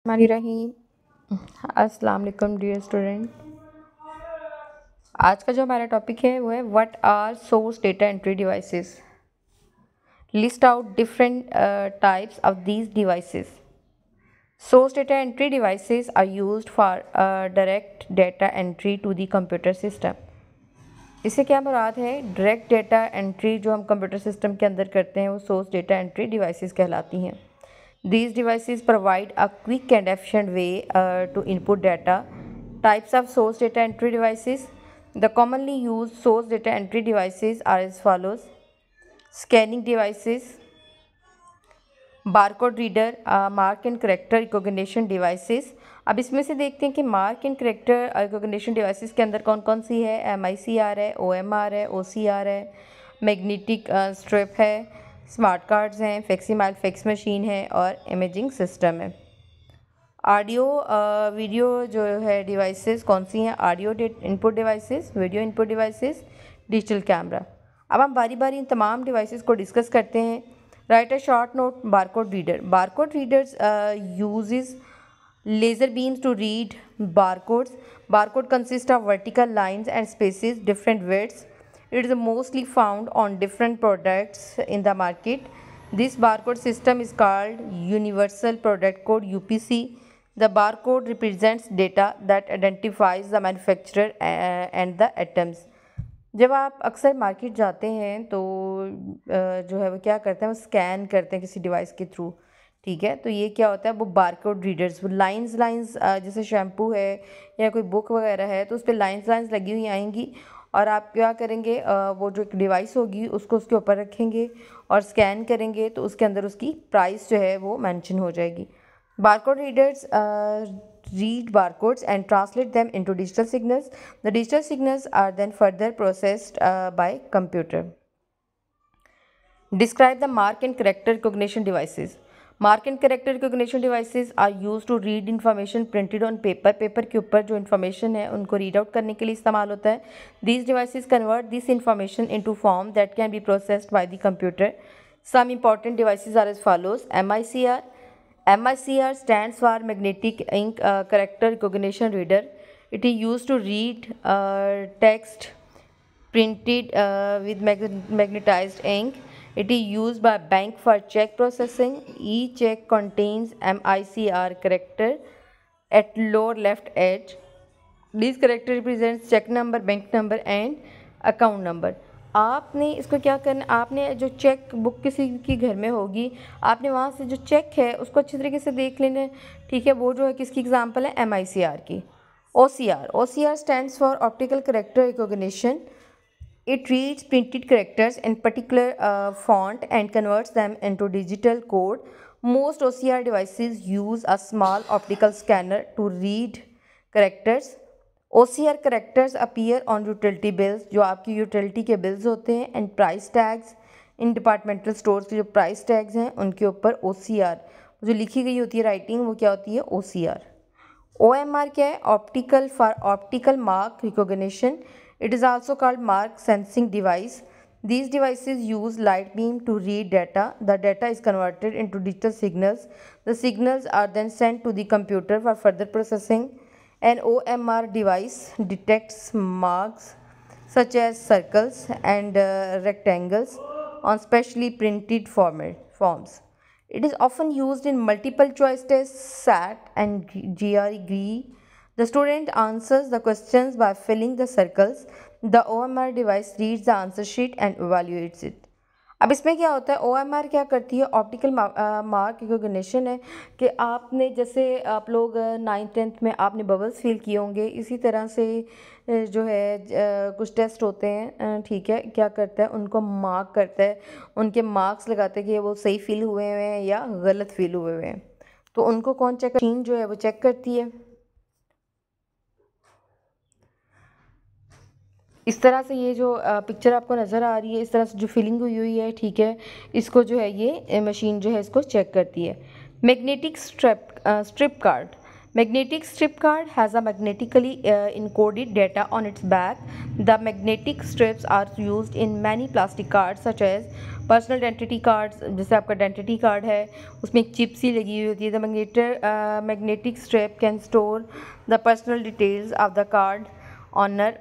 मानी रही। अस्सलाम वालेकुम डियर स्टूडेंट। आज का जो हमारा टॉपिक है वो है what are source data entry devices. List out different types of these devices. Source data entry devices are used for direct data entry to the computer system. इससे क्या मुराद है? डायरेक्ट डेटा एंट्री जो हम computer system के अंदर करते हैं वो सोर्स डेटा एंट्री डिवाइसेस कहलाती हैं। These devices provide a quick and efficient way to input data. Types of source data entry devices. The commonly used source data entry devices are as follows: scanning devices, barcode reader, mark and character recognition devices. अब इसमें से देखते हैं कि mark and character recognition devices के अंदर कौन कौन सी है। MICR है, OMR है, OCR है, मैग्नेटिक स्ट्रिप है, स्मार्ट कार्ड्स हैं, फैक्सीमाइल फैक्स मशीन है और इमेजिंग सिस्टम है। ऑडियो वीडियो जो है डिवाइसेस कौन सी हैं? Audio input devices, video input devices, digital camera. अब हम बारी बारी इन तमाम डिवाइसेस को डिस्कस करते हैं। Right a short note. Barcode reader. Barcode readers uses laser beams to read barcodes. Barcode consists of vertical lines and spaces, different widths. It is mostly found on different products in the market. This barcode system is called Universal Product Code (UPC). The barcode represents data that identifies the manufacturer and the items. जब आप अक्सर market जाते हैं तो जो है वो क्या करते हैं, वो स्कैन करते हैं किसी डिवाइस के थ्रू। ठीक है, तो ये क्या होता है, वो बारकोड रीडर्स, वो लाइंस जैसे शैम्पू है या कोई बुक वगैरह है तो उस पर लाइंस लगी हुई आएंगी और आप क्या करेंगे, वो जो एक डिवाइस होगी उसको उसके ऊपर रखेंगे और स्कैन करेंगे तो उसके अंदर उसकी प्राइस जो है वो मेंशन हो जाएगी। Barcode readers read barcodes and translate them into digital signals. The digital signals are then further processed by computer. Describe the mark and character recognition devices. Mark and character recognition devices are used to read information printed on paper. Paper के ऊपर जो information है उनको read out करने के लिए इस्तेमाल होता है। These devices convert this information into form that can be processed by the computer. Some important devices are as follows: MICR. MICR stands for Magnetic Ink Character Recognition Reader. It is used to read text printed with magnetized ink. It is used by bank for check processing. Each check contains MICR character at lower left edge. This character represents check number, bank number and account number. आपने इसको क्या करना, आपने जो cheque book किसी की घर में होगी, आपने वहाँ से जो चेक है उसको अच्छी तरीके से देख लेना है। ठीक है, वो जो है किसकी एग्जांपल है? MICR की। OCR stands for optical character recognition. It reads printed characters in particular font and converts them into digital code. Most OCR devices use a small optical scanner to read characters. OCR characters appear on utility bills, जो आपकी utility के bills होते हैं, and price tags. In departmental stores के जो price tags हैं उनके ऊपर OCR जो लिखी गई होती है राइटिंग, वो क्या होती है? OCR। OMR क्या है? Optical for optical mark recognition. It is also called mark sensing device. These devices use light beam to read data. The data is converted into digital signals. The signals are then sent to the computer for further processing. An OMR device detects marks such as circles and rectangles on specially printed forms. It is often used in multiple choice tests, SAT and GRE. The student answers the questions by filling the circles. The OMR device reads the answer sheet and evaluates it. अब इसमें क्या होता है? OMR क्या करती है? Optical mark recognition है कि आपने जैसे आप लोग 9th-10th में आपने बबल्स फिल किए होंगे, इसी तरह से जो है कुछ टेस्ट होते हैं। ठीक है, क्या करता है? उनको मार्क करता है, उनके मार्क्स लगाते हैं कि वो सही फिल हुए हैं या गलत फिल हुए हैं। तो उनको कौन चेक? मशीन जो है वो चेक करती है। इस तरह से ये जो पिक्चर आपको नज़र आ रही है, इस तरह से जो फिलिंग हुई है, ठीक है, इसको जो है ये मशीन जो है इसको चेक करती है। Magnetic strip card. Magnetic strip card has a magnetically encoded data on its back. The magnetic strips are used in many plastic cards such as personal identity cards, जैसे आपका आइडेंटिटी कार्ड है उसमें एक chip सी लगी हुई होती है। The magnetic strip can store the personal details of the card owner,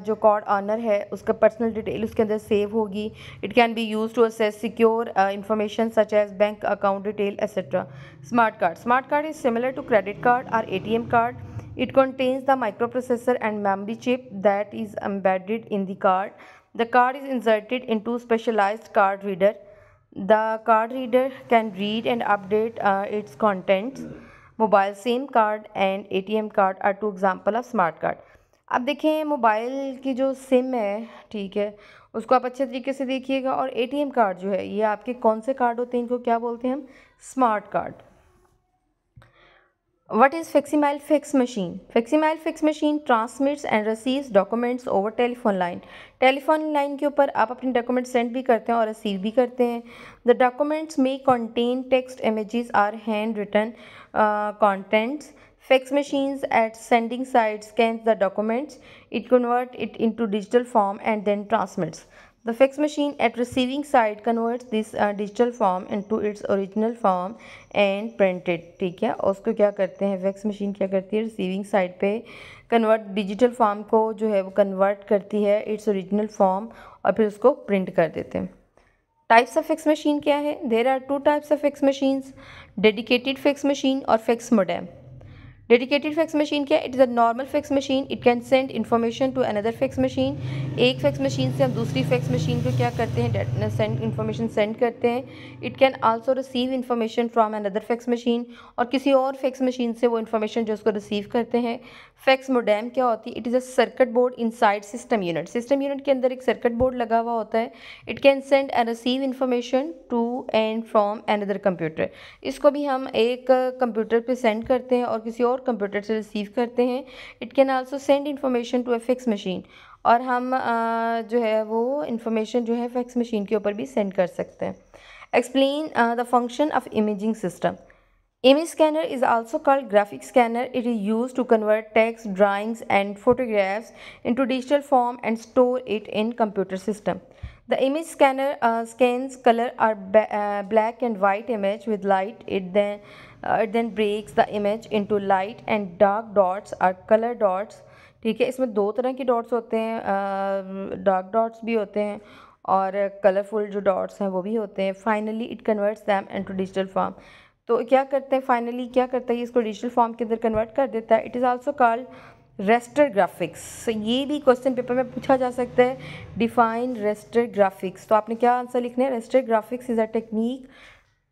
जो कार्ड ऑनर है उसका पर्सनल डिटेल उसके अंदर सेव होगी। It can be use to access secure information such as bank account detail etcetera. Smart card is similar to credit card और ATM card. It contains the microprocessor and memory chip that is embedded in the card. The card is inserted into specialized card reader. The card reader can read and update its contents. Mobile SIM card and ATM card are two examples of smart card. अब देखें mobile की जो SIM है, ठीक है, उसको आप अच्छे तरीके से देखिएगा। और ATM कार्ड जो है ये आपके कौन से कार्ड होते हैं, इनको क्या बोलते हैं हम? Smart card. What is facsimile fax machine? Facsimile fax machine transmits and receives documents over telephone line. Telephone line के ऊपर आप अपने डॉक्यूमेंट सेंड भी करते हैं और रिसीव भी करते हैं। The documents may contain text, images or handwritten contents. Fax machines at sending side scans the documents. It converts it into digital form and then transmits. The fax machine at receiving side converts this digital form into its original form and print it. ठीक है, और उसको क्या करते हैं, fax machine क्या करती है, रिसीविंग साइड पे कन्वर्ट डिजिटल फॉर्म को जो है वो कन्वर्ट करती है इट्स ओरिजिनल फॉर्म और फिर उसको प्रिंट कर देते हैं। टाइप्स ऑफ फैक्स मशीन क्या है? There are two types of fax machines, dedicated fax machine और fax modem. Dedicated fax machine क्या है? It is a normal fax machine, it can send information to another fax machine. एक fax machine से हम दूसरी fax machine को क्या करते हैं, सेंड इन्फॉर्मेशन सेंड करते हैं। It can also receive information from another fax machine, और किसी और फैक्स मशीन से वो इन्फॉर्मेशन जो उसको रिसीव करते हैं। फैक्स मोडेम क्या होती है? It is a circuit board inside system unit. System unit के अंदर एक सर्किट बोर्ड लगा हुआ होता है। It can send and receive information to and from another computer. इसको भी हम एक कंप्यूटर पे सेंड करते हैं और किसी और कंप्यूटर से रिसीव करते हैं। It can also send information to a fax machine, और हम जो है वो इन्फॉर्मेशन जो है फैक्स मशीन के ऊपर भी सेंड कर सकते हैं। Explain the function of imaging system. Image scanner is also called graphic scanner. It is used to convert text, drawings and photographs into digital form and store it in computer system. The image scanner scans color or black and white image with light. It then breaks the image into light and dark dots or color dots. ठीक है, इसमें दो तरह के dots होते हैं, dark dots भी होते हैं और कलरफुल जो डॉट्स हैं वो भी होते हैं। Finally it converts them into digital form. तो क्या करते हैं, फाइनली क्या करता है, इसको डिजिटल फॉर्म के अंदर कन्वर्ट कर देता है। It is also called raster graphics. ये भी क्वेश्चन पेपर में पूछा जा सकता है। डिफाइन रेस्टर ग्राफिक्स, तो आपने क्या आंसर लिखना है? Raster graphics is a technique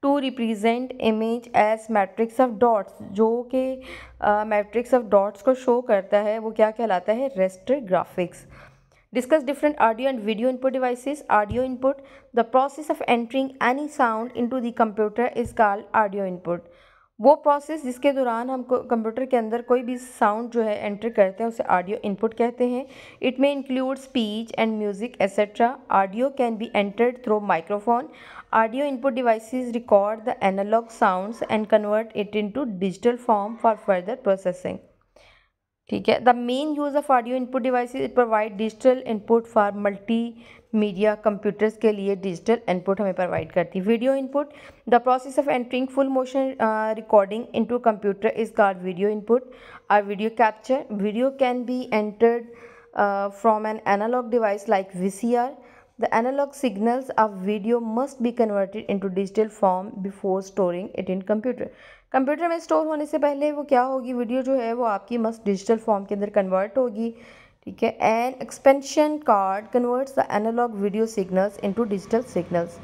to represent image as matrix of dots. जो कि मैट्रिक्स ऑफ डॉट्स को शो करता है वो क्या कहलाता है? Raster graphics. Discuss different audio and video input devices. Audio input, the process of entering any sound into the computer is called audio input. वो प्रोसेस जिसके दौरान हम कंप्यूटर के अंदर कोई भी साउंड जो है एंटर करते हैं उसे ऑडियो इनपुट कहते हैं। इट में include speech and music etcetera. Audio can be entered through microphone. Audio input devices record the analog sounds and convert it into digital form for further processing. ठीक है, the main use of audio input devices, it provide digital input for multimedia. Computers के लिए digital input हमें provide करती है। Video input, the process of entering full motion recording into computer is called video input और video capture. Video can be entered from an analog device like VCR. The analog signals of video must be converted into digital form before storing it in computer. Computer में store होने से पहले वो क्या होगी, video जो है वो आपकी मस्ट डिजिटल फॉर्म के अंदर कन्वर्ट होगी। ठीक है, an expansion card converts the analog video signals into digital signals.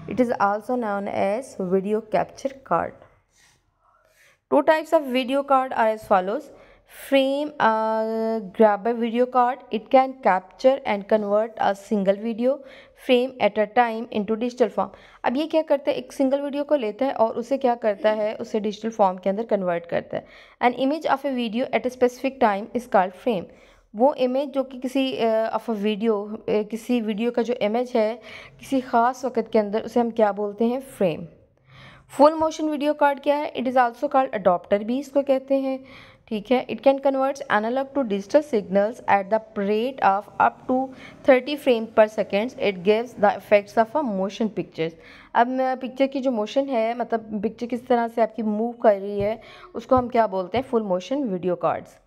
It is also known as video capture card. Two types of video card are as follows. Frame grabber video card. It can capture and convert a single video frame at a time into digital form. अब ये क्या करता है, एक single video को लेता है और उसे क्या करता है, उसे डिजिटल फॉर्म के अंदर कन्वर्ट करता है. An image of a video at a specific time is called frame. वो इमेज जो कि किसी ऑफ अ वीडियो, किसी वीडियो का जो इमेज है किसी ख़ास वक्त के अंदर, उसे हम क्या बोलते हैं, frame. Full motion video card क्या है? It is also called adapter भी इसको कहते हैं, ठीक है। It can converts analogue to digital signals at the rate of up to 30 frame per seconds. It gives the effects of a motion pictures. अब picture की जो मोशन है, मतलब पिक्चर किस तरह से आपकी मूव कर रही है, उसको हम क्या बोलते हैं? Full motion video cards.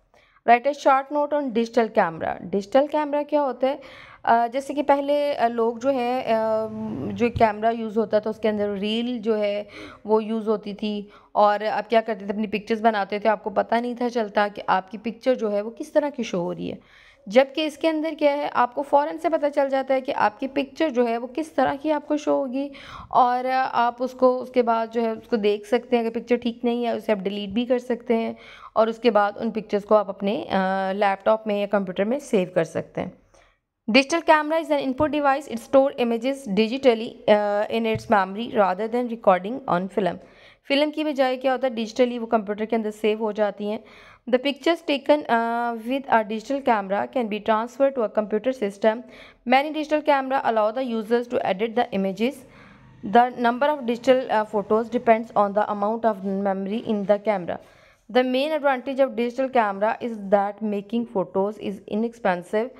Right A short note on digital camera. Digital camera क्या होता है? जैसे कि पहले लोग जो है जो कैमरा यूज़ होता था उसके अंदर रील जो है वो यूज़ होती थी, और अब क्या करते थे, अपनी पिक्चर्स बनाते थे, आपको पता नहीं था चलता कि आपकी पिक्चर जो है वो किस तरह की शो हो रही है। जबकि इसके अंदर क्या है, आपको फ़ौरन से पता चल जाता है कि आपकी पिक्चर जो है वो किस तरह की आपको शो होगी, और आप उसको उसके बाद जो है उसको देख सकते हैं। अगर पिक्चर ठीक नहीं है उसे आप डिलीट भी कर सकते हैं, और उसके बाद उन पिक्चर्स को आप अपने लैपटॉप में या कंप्यूटर में सेव कर सकते हैं। Digital camera is an input device. It stores images digitally in its memory rather than recording on film. Film की बजाय क्या होता है, डिजिटली वो कंप्यूटर के अंदर सेव हो जाती हैं। The pictures taken with a digital camera can be transfer to a computer system. Many digital camera allow the users to edit the images. The number of digital photos depends on the amount of memory in the camera. The main advantage of digital camera is that making photos is inexpensive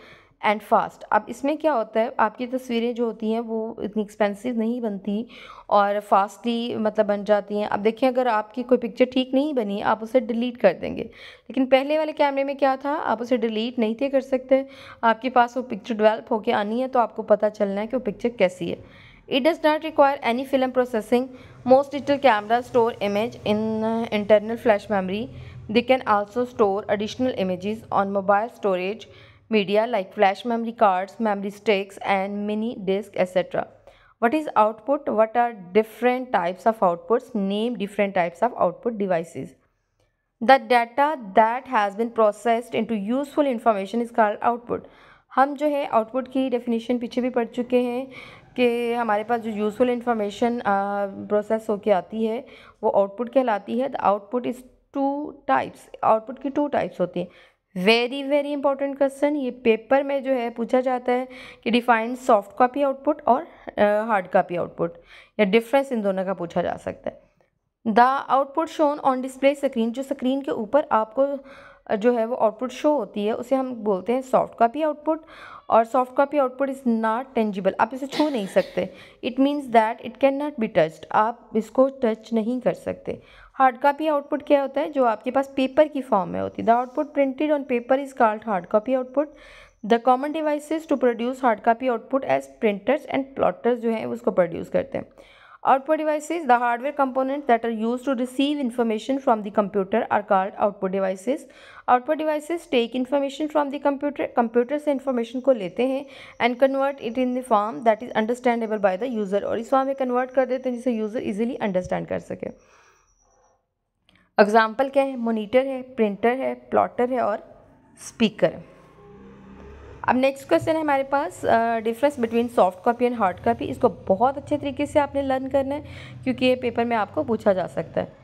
and fast. अब इसमें क्या होता है, आपकी तस्वीरें जो होती हैं वो इतनी एक्सपेंसिव नहीं बनती और फास्टली मतलब बन जाती हैं। अब देखिए, अगर आपकी कोई पिक्चर ठीक नहीं बनी, आप उसे डिलीट कर देंगे, लेकिन पहले वाले कैमरे में क्या था, आप उसे डिलीट नहीं थे कर सकते। आपके पास वो पिक्चर डेवलप होकर आनी है तो आपको पता चलना है कि वो पिक्चर कैसी है। It does not require any film processing. Most digital cameras store image in internal flash memory. They can also store additional images on mobile storage media like flash memory cards, memory sticks, and mini disk, etc. What is output? What are different types of outputs? Name different types of output devices. The data that has been processed into useful information is called output. हम जो है output की definition पीछे भी पढ़ चुके हैं कि हमारे पास जो यूज़फुल इंफॉर्मेशन प्रोसेस होके आती है वो आउटपुट कहलाती है। The output is two types. Output की टू टाइप्स होती हैं। वेरी वेरी इंपॉर्टेंट क्वेश्चन ये पेपर में जो है पूछा जाता है कि डिफाइन सॉफ्ट कॉपी आउटपुट और हार्ड कॉपी आउटपुट, या डिफरेंस इन दोनों का पूछा जा सकता है। The output shown on display screen, जो स्क्रीन के ऊपर आपको जो है वो आउटपुट शो होती है उसे हम बोलते हैं सॉफ्ट कॉपी आउटपुट। और soft copy output is not tangible, आप इसे छू नहीं सकते। It means that it can not be touched, आप इसको टच नहीं कर सकते। हार्ड कॉपी आउटपुट क्या होता है, जो आपके पास पेपर की फॉर्म में होती है। The output printed on paper is called hard copy output. The common devices to produce hard copy output as printers and plotters जो हैं उसको प्रोड्यूस करते हैं। Output devices, the hardware components that are used to receive information from the computer are called output devices. Output devices take information from the computer. Computer से information को लेते हैं and convert it in the form that is understandable by the user, और इस form में convert कर देते हैं जिसे यूज़र इजीली अंडरस्टैंड कर सके। एग्जाम्पल क्या है, मोनीटर है, प्रिंटर है, प्लॉटर है और स्पीकर है। अब नेक्स्ट क्वेश्चन है हमारे पास difference between soft copy and hard copy. इसको बहुत अच्छे तरीके से आपने लर्न करना है क्योंकि ये पेपर में आपको पूछा जा सकता है।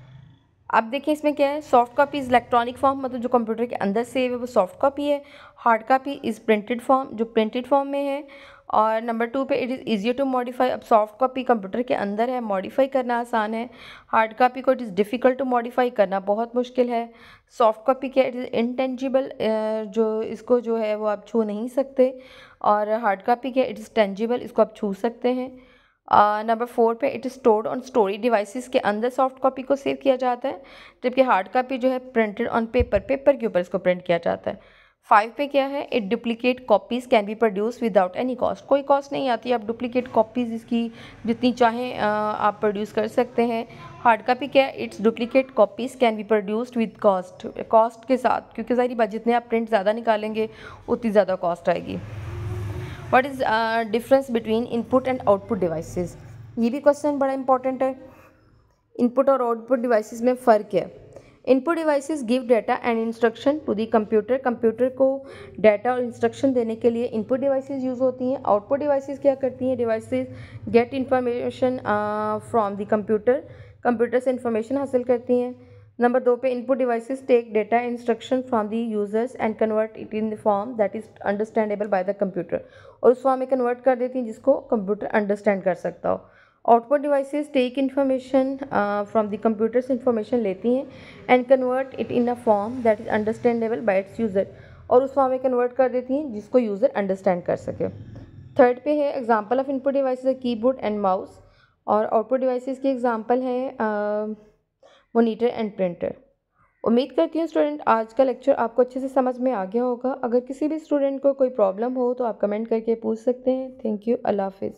अब देखिए इसमें क्या है, soft copy is electronic form, मतलब जो कंप्यूटर के अंदर सेव है वो सॉफ्ट कॉपी है। Hard copy is printed form, जो प्रिंटेड फॉर्म में है। और नंबर 2 पे it is easier to modify. अब सॉफ्ट कॉपी कंप्यूटर के अंदर है, मॉडिफाई करना आसान है। हार्ड कॉपी को it is difficult to modify करना बहुत मुश्किल है। सॉफ्ट कॉपी क्या, इट इज़ इंटेंजिबल, जो इसको जो है वो आप छू नहीं सकते। और हार्ड कॉपी क्या, इट इज़ टेंजिबल, इसको आप छू सकते हैं। नंबर 4 पे it is stored on storage devices, के अंदर सॉफ्ट कॉपी को सेव किया जाता है, जबकि हार्ड कॉपी जो है प्रिंटेड ऑन पेपर, पेपर के ऊपर इसको प्रिंट किया जाता है। 5 पे क्या है, it duplicate copies can be produce without any cost. कोई कॉस्ट नहीं आती, आप डुप्लीकेट कॉपीज़ इसकी जितनी चाहें आप प्रोड्यूस कर सकते हैं। हार्ड कॉपी क्या है, it's duplicate copies can be produced with cost, cost के साथ, क्योंकि सारी बात जितने आप प्रिंट ज़्यादा निकालेंगे उतनी ज़्यादा कॉस्ट आएगी। What is difference between input and output devices, ये भी क्वेश्चन बड़ा इंपॉर्टेंट है। इनपुट और आउटपुट डिवाइसेस में फ़र्क है। Input devices give data and instruction to the computer, computer को डाटा और इंस्ट्रक्शन देने के लिए इनपुट डिवाइसेस यूज़ होती हैं। आउटपुट डिवाइसेस क्या करती हैं, devices get information from the computer, computer से इंफॉर्मेशन हासिल करती हैं। नंबर 2 पे input devices take data instruction from the users and convert it in the form that is understandable by the computer, और उस फॉर्म में कन्वर्ट कर देती हैं जिसको कंप्यूटर अंडरस्टैंड कर सकता हो। Output devices take information from the computer से इंफॉर्मेशन लेती हैं and convert it in a form that is understandable by its user, और उस फॉर्म में कन्वर्ट कर देती हैं जिसको यूज़र अंडरस्टैंड कर सके। थर्ड पे है example of input devices keyboard and mouse, और आउटपुट डिवाइसेस की एग्जांपल है मॉनिटर एंड प्रिंटर। उम्मीद करती हूँ स्टूडेंट आज का लेक्चर आपको अच्छे से समझ में आ गया होगा। अगर किसी भी स्टूडेंट को कोई प्रॉब्लम हो तो आप कमेंट करके पूछ सकते हैं। Thank you. अल्लाह हाफिज़।